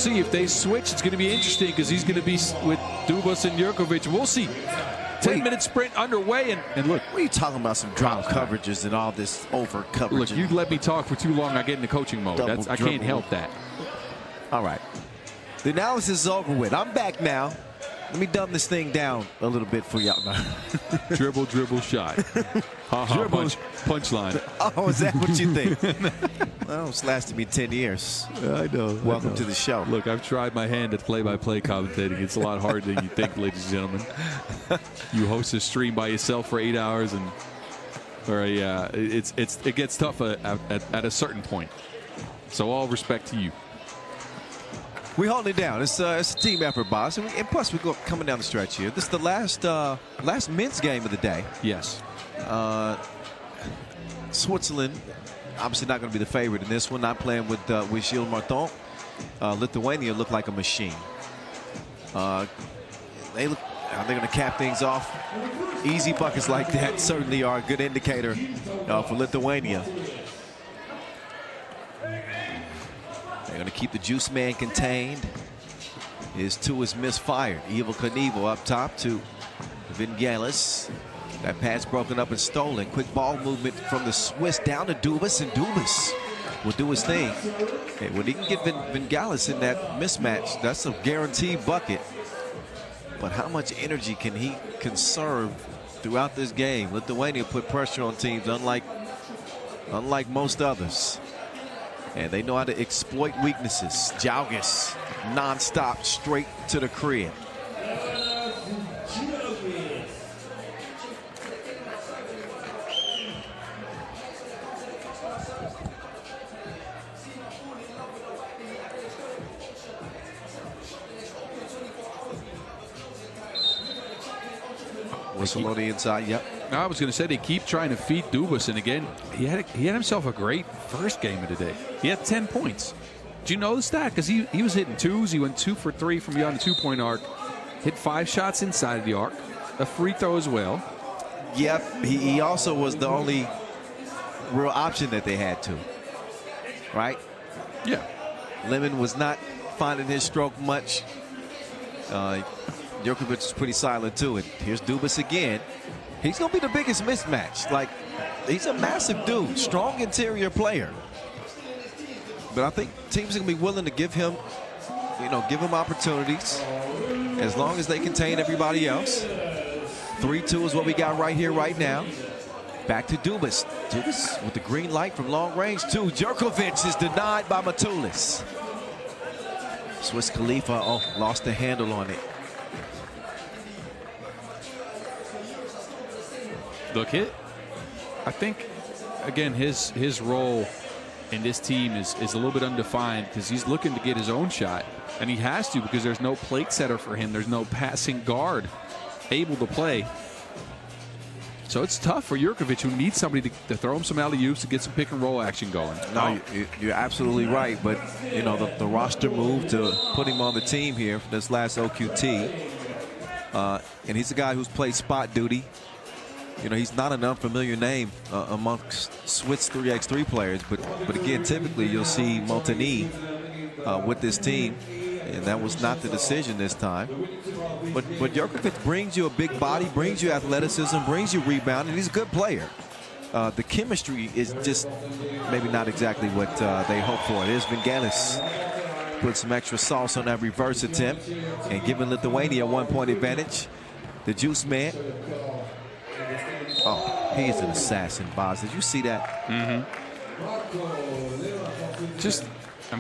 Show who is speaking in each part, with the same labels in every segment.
Speaker 1: See if they switch. It's going to be interesting because he's going to be with Dubas and Jurkovic. We'll see. 10-minute sprint underway, and look.
Speaker 2: What are you talking about? Some drop coverages and all this over coverage.
Speaker 1: Look, you let me talk for too long, I get into coaching mode. I can't help that.
Speaker 2: All right. The analysis is over with. I'm back now. Let me dumb this thing down a little bit for y'all.
Speaker 1: Dribble, dribble, shot. Punchline.
Speaker 2: Oh, is that what you think? Well, it's lasted me 10 years.
Speaker 1: I know.
Speaker 2: Welcome to the show.
Speaker 1: Look, I've tried my hand at play-by-play commentating. It's a lot harder than you think, ladies and gentlemen. You host a stream by yourself for 8 hours, and it gets tough at a certain point. So all respect to you.
Speaker 2: We holding it down. It's a team effort, boss. And plus, we're coming down the stretch here. This is the last men's game of the day.
Speaker 1: Yes.
Speaker 2: Switzerland, obviously not going to be the favorite in this one. Not playing with Gilles Martin. Lithuania look like a machine. They're going to cap things off. Easy buckets like that certainly are a good indicator for Lithuania. They're going to keep the juice man contained. His two is misfired. Evil Knievel up top to Vingalis. That pass broken up and stolen. Quick ball movement from the Swiss down to Dubas, and Dubas will do his thing. Hey, when he can get Vingalis in that mismatch, that's a guaranteed bucket. But how much energy can he conserve throughout this game? Lithuania put pressure on teams unlike most others. And they know how to exploit weaknesses. Jaugas, non-stop, straight to the crib. Whistle on the inside, yep.
Speaker 1: I was going to say they keep trying to feed Dubas, and again, he had himself a great first game of the day. He had 10 points. Do you know the stat? Because he was hitting twos. He went 2 for 3 from beyond the two-point arc. Hit 5 shots inside of the arc. A free throw as well.
Speaker 2: Yep, he also was the only real option that they had to. Right?
Speaker 1: Yeah.
Speaker 2: Lemon was not finding his stroke much. Jurkovic is pretty silent too. And here's Dubas again. He's going to be the biggest mismatch. Like, he's a massive dude, strong interior player. But I think teams are going to be willing to give him, give him opportunities as long as they contain everybody else. 3-2 is what we got right here, right now. Back to Dubas. Dubas with the green light from long range too. Jurkovic is denied by Matulis. Swiss Khalifa lost the handle on it.
Speaker 1: Look, I think, again, his role in this team is a little bit undefined because he's looking to get his own shot, and he has to because there's no plate setter for him. There's no passing guard able to play. So it's tough for Jurkovic, who needs somebody to throw him some alley-oops to get some pick-and-roll action going.
Speaker 2: No, you're absolutely right, but, the roster move to put him on the team here for this last OQT, and he's a guy who's played spot duty. He's not an unfamiliar name amongst Swiss 3x3 players, but again, typically you'll see Montagny with this team, and that was not the decision this time. But Jurkovic brings you a big body, brings you athleticism, brings you rebound, and he's a good player. The chemistry is just maybe not exactly what they hoped for. There's Vingalis. Put some extra sauce on that reverse attempt and giving Lithuania a 1-point advantage. The juice man. Oh, he is an assassin, Boz. Did you see that?
Speaker 1: Mm-hmm.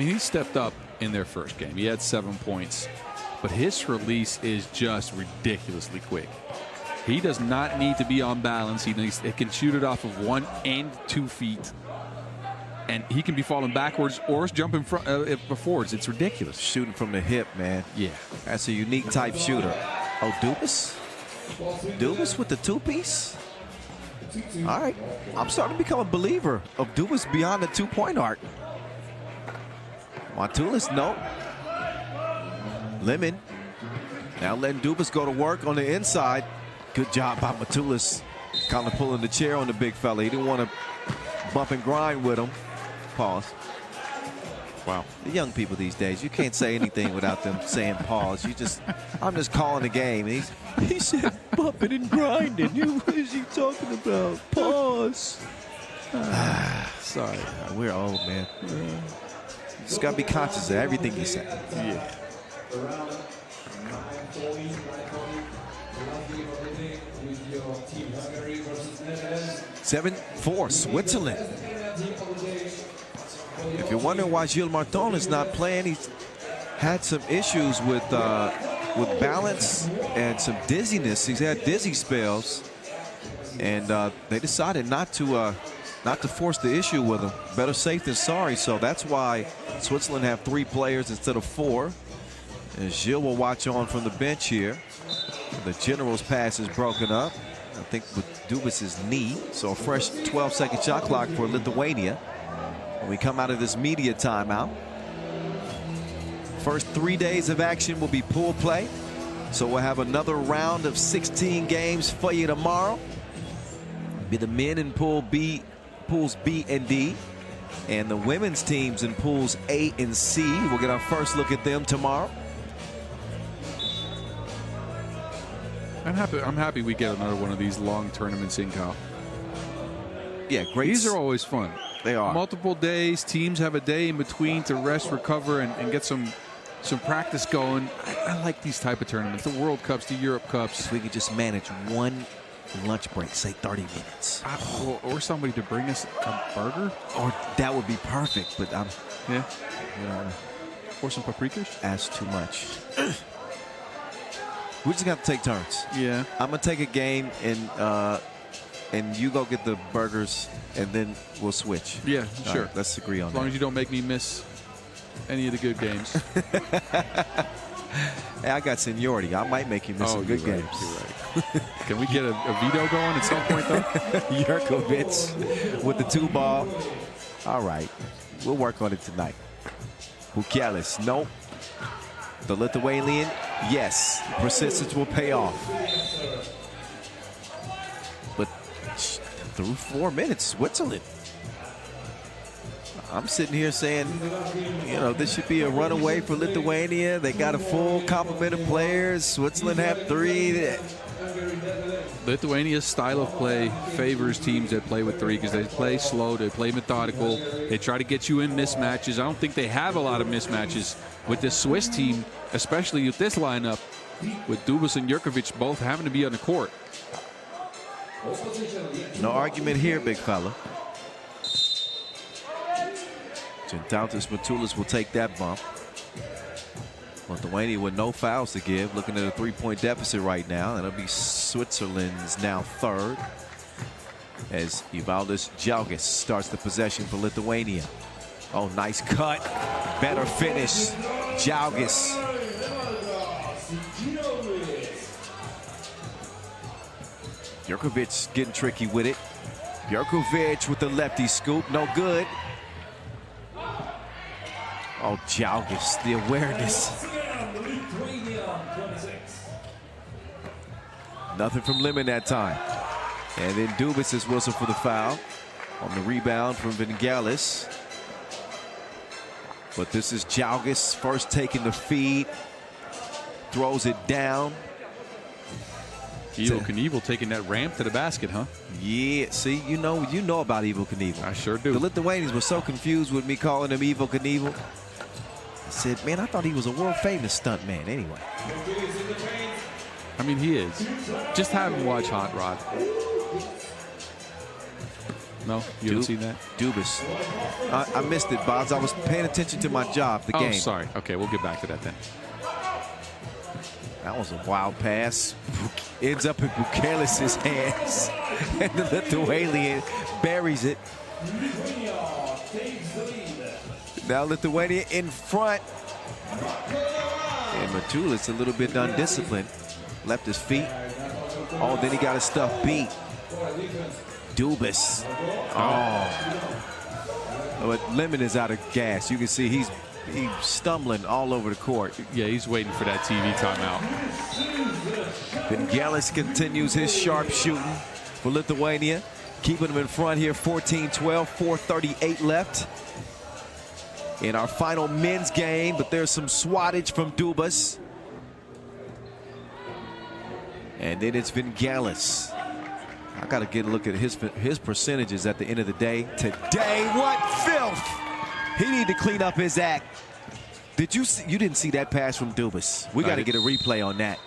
Speaker 1: He stepped up in their first game. He had 7 points, but his release is just ridiculously quick. He does not need to be on balance. He can shoot it off of 1 and 2 feet, and he can be falling backwards or jumping forwards. It's ridiculous.
Speaker 2: Shooting from the hip, man.
Speaker 1: Yeah.
Speaker 2: That's a unique type shooter. Oh, Dubas? Dubas with the two-piece? All right. I'm starting to become a believer of Dubas beyond the 2-point arc. Matulis, no. Lemon. Now letting Dubas go to work on the inside. Good job by Matulis. Kind of pulling the chair on the big fella. He didn't want to bump and grind with him. Pause.
Speaker 1: Wow.
Speaker 2: The young people these days, you can't say anything without them saying pause. I'm just calling the game. He said bumping and grinding. What is he talking about? Pause. Sorry, we're old, man. Just got to be conscious of everything you say.
Speaker 1: Yeah.
Speaker 2: Seven, 4, Switzerland. If you're wondering why Gilles Martin is not playing, he's had some issues with balance and some dizziness. He's had dizzy spells, and they decided not to force the issue with him. Better safe than sorry. So that's why Switzerland have 3 players instead of 4. And Gilles will watch on from the bench here. The general's pass is broken up, I think, with Dubas's knee. So a fresh 12-second shot clock for Lithuania when we come out of this media timeout. First 3 days of action will be pool play. So we'll have another round of 16 games for you tomorrow. Be the men in pools B and D, and the women's teams in pools A and C. We'll get our first look at them tomorrow.
Speaker 1: I'm happy we get another one of these long tournaments in, Kyle.
Speaker 2: Yeah, great.
Speaker 1: These are always fun.
Speaker 2: They are.
Speaker 1: Multiple days. Teams have a day in between to rest, recover, and get some practice going. I like these type of tournaments. The World Cups, the Europe Cups.
Speaker 2: If we could just manage one lunch break, say 30 minutes.
Speaker 1: Or somebody to bring us a burger.
Speaker 2: Or that would be perfect, but
Speaker 1: yeah.
Speaker 2: You know,
Speaker 1: or some paprikas.
Speaker 2: Ask too much. We just got to take turns.
Speaker 1: Yeah.
Speaker 2: I'm gonna take a game and you go get the burgers, and then we'll switch.
Speaker 1: Yeah, sure.
Speaker 2: Right, let's agree on that.
Speaker 1: As long as you don't make me miss any of the good games.
Speaker 2: Hey, I got seniority. I might make you miss some good games.
Speaker 1: You're right. Can we get a veto going at some point, though?
Speaker 2: Jurkovic with the 2 ball. All right. We'll work on it tonight. Bukelis, nope. The Lithuanian, yes. Persistence will pay off. But through 4 minutes, Switzerland. I'm sitting here saying, you know, this should be a runaway for Lithuania. They got a full complement of players. Switzerland have 3.
Speaker 1: Lithuania's style of play favors teams that play with 3 because they play slow, they play methodical, they try to get you in mismatches. I don't think they have a lot of mismatches with this Swiss team, especially with this lineup, with Dubas and Jurkovic both having to be on the court.
Speaker 2: No argument here, big fella. Gentautas Matulis will take that bump. Lithuania with no fouls to give, looking at a 3-point deficit right now. That'll be Switzerland's now 3rd as Ivaldis Džiaugas starts the possession for Lithuania. Oh, nice cut. Better finish. Džiaugas. Jurkovic getting tricky with it. Jurkovic with the lefty scoop. No good. Oh, Džiaugas, the awareness. Nothing from Lemon that time. And then Dubas is whistle for the foul on the rebound from Vingalis. But this is Džiaugas first taking the feed. Throws it down.
Speaker 1: Evel Knievel taking that ramp to the basket, huh?
Speaker 2: Yeah, see, you know about Evel Knievel.
Speaker 1: I sure do.
Speaker 2: The Lithuanians were so confused with me calling him Evel Knievel. I said, man, I thought he was a world famous stuntman anyway.
Speaker 1: I mean, he is. Just have him watch Hot Rod. No, you haven't seen that?
Speaker 2: Dubas. I missed it, Bobs. I was paying attention to my job, the game.
Speaker 1: Oh, sorry. Okay, we'll get back to that then.
Speaker 2: That was a wild pass. Ends up in Bukelis' hands. And the Lithuanian buries it. Now Lithuania in front. And Matulis a little bit undisciplined. Left his feet. Oh, then he got his stuff beat. Dubas. Oh. But Lemon is out of gas. You can see he's stumbling all over the court.
Speaker 1: Yeah, he's waiting for that TV timeout.
Speaker 2: Vingalis continues his sharp shooting for Lithuania. Keeping them in front here, 14-12, 4:38 left. in our final men's game, but there's some swattage from Dubas. And then it's Vingalis. I got to get a look at his percentages at the end of the day. Today, what filth! He need to clean up his act. Did you see? You didn't see that pass from Dubas. We got to get a replay on that.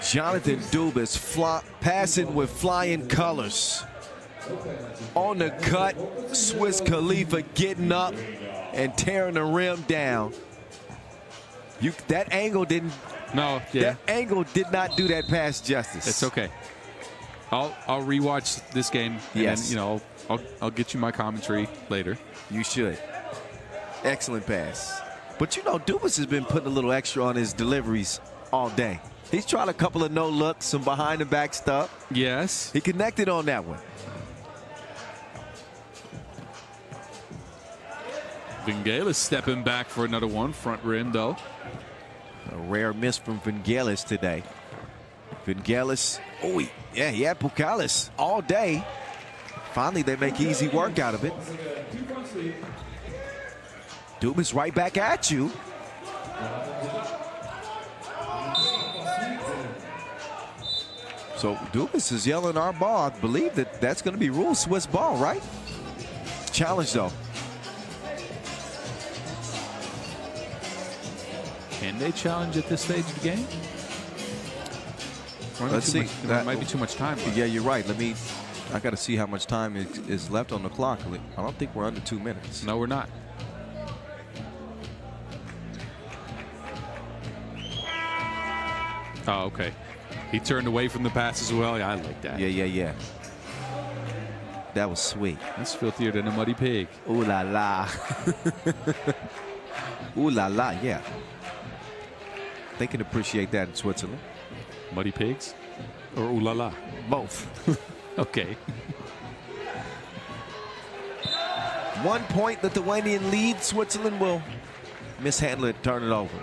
Speaker 2: Jonathan Dubas passing with flying colors. On the cut, Swiss Khalifa getting up and tearing the rim down. That angle didn't.
Speaker 1: No, yeah.
Speaker 2: That angle did not do that pass justice.
Speaker 1: It's okay. I'll rewatch this game.
Speaker 2: Yes.
Speaker 1: And then, I'll get you my commentary later.
Speaker 2: You should. Excellent pass. But Dubas has been putting a little extra on his deliveries all day. He's tried a couple of no looks, some behind the back stuff.
Speaker 1: Yes.
Speaker 2: He connected on that one.
Speaker 1: Vingalis stepping back for another one. Front rim, though.
Speaker 2: A rare miss from Vingalis today. Vingalis, he had Pukalis all day. Finally, they make easy work out of it. Dubas right back at you. So Dubas is yelling our ball. I believe that's going to be rule Swiss ball, right? Challenge, though.
Speaker 1: Can they challenge at this stage of the game?
Speaker 2: Let's see.
Speaker 1: There might be too much time left.
Speaker 2: Yeah, you're right. I got to see how much time is left on the clock. I don't think we're under 2 minutes.
Speaker 1: No, we're not. Oh, okay. He turned away from the pass as well. Yeah, I like that.
Speaker 2: Yeah. That was sweet.
Speaker 1: That's filthier than a muddy pig.
Speaker 2: Ooh la la. Ooh la la, yeah. They can appreciate that in Switzerland.
Speaker 1: Muddy pigs? Or ooh la la?
Speaker 2: Both.
Speaker 1: Okay.
Speaker 2: 1 point Lithuanian lead. Switzerland will mishandle it, turn it over.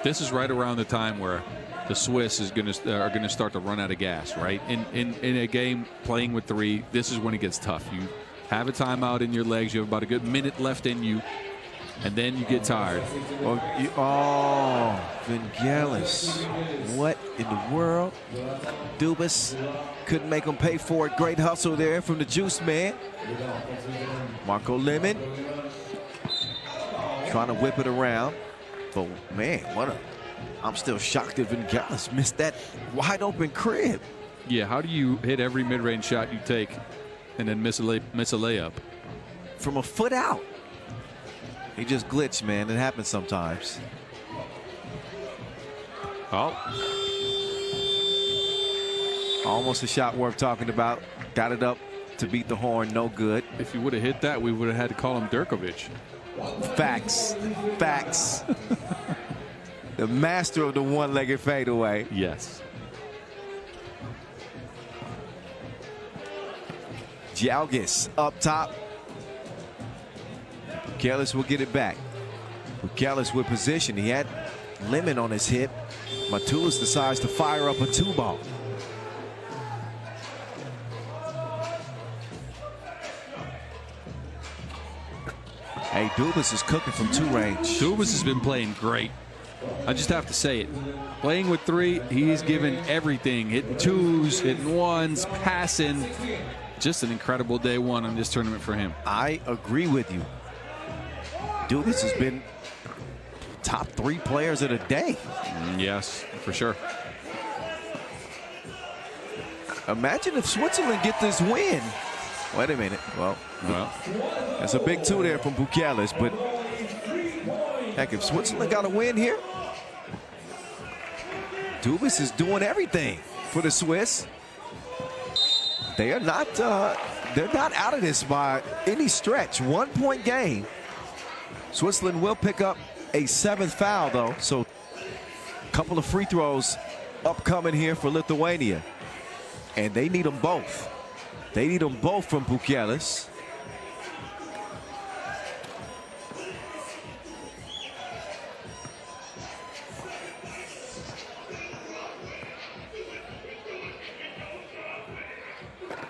Speaker 1: This is right around the time where the Swiss are going to start to run out of gas, right? In a game playing with three, this is when it gets tough. You have a timeout in your legs. You have about a good minute left in you, and then you get tired.
Speaker 2: Vingalis. What in the world? Dubas couldn't make him pay for it. Great hustle there from the juice man. Marco Lemon trying to whip it around. But man, I'm still shocked that Vingalis missed that wide open crib.
Speaker 1: Yeah, how do you hit every mid-range shot you take and then miss a layup?
Speaker 2: From a foot out. He just glitched, man. It happens sometimes.
Speaker 1: Oh.
Speaker 2: Almost a shot worth talking about. Got it up to beat the horn. No good.
Speaker 1: If you would have hit that, we would have had to call him Dirkovic.
Speaker 2: Facts. The master of the one-legged fadeaway.
Speaker 1: Yes.
Speaker 2: Jalgis up top. Bukelis will get it back. Bukelis with position. He had Lemon on his hip. Matulis decides to fire up a two-ball. Hey, Dubas is cooking from two range.
Speaker 1: Dubas has been playing great. I just have to say it. Playing with three, he's given everything. Hitting twos, hitting ones, passing. Just an incredible day one on this tournament for him.
Speaker 2: I agree with you. Dubas has been top 3 players of the day.
Speaker 1: Yes, for sure.
Speaker 2: Imagine if Switzerland get this win. Wait a minute. Well, that's a big two there from Bukelis, but heck, if Switzerland got a win here, Dubas is doing everything for the Swiss. They are not they're not out of this by any stretch. 1 point game. Switzerland will pick up a 7th foul, though, so a couple of free throws upcoming here for Lithuania, and they need them both. They need them both from Bukelis.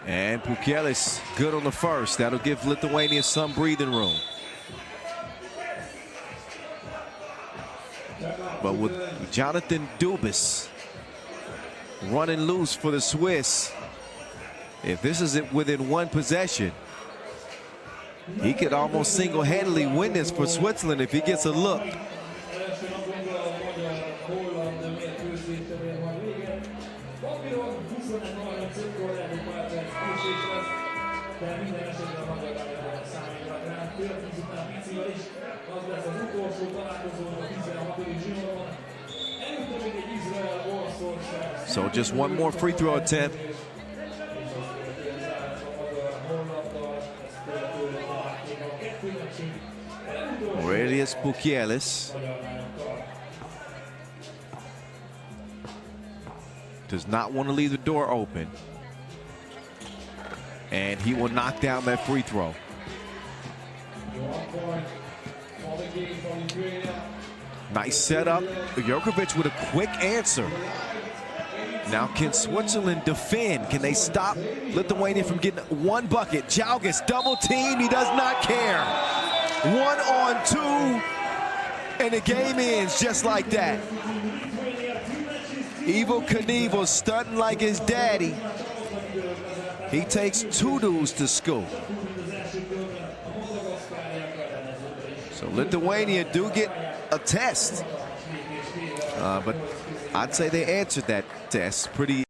Speaker 2: And Pukelis good on the first. That'll give Lithuania some breathing room. But with Jonathan Dubas running loose for the Swiss, if this is it within one possession, he could almost single-handedly win this for Switzerland if he gets a look. So just one more free throw attempt. Aurelius Pukelis does not want to leave the door open. And he will knock down that free throw. Nice setup. Jokovic with a quick answer. Now can Switzerland defend? Can they stop Lithuania from getting one bucket? Jalgis double team. He does not care. 1-on-2. And the game ends just like that. Evel Knievel stunting like his daddy. He takes two dudes to school. So Lithuania do get a test. But I'd say they answered that test pretty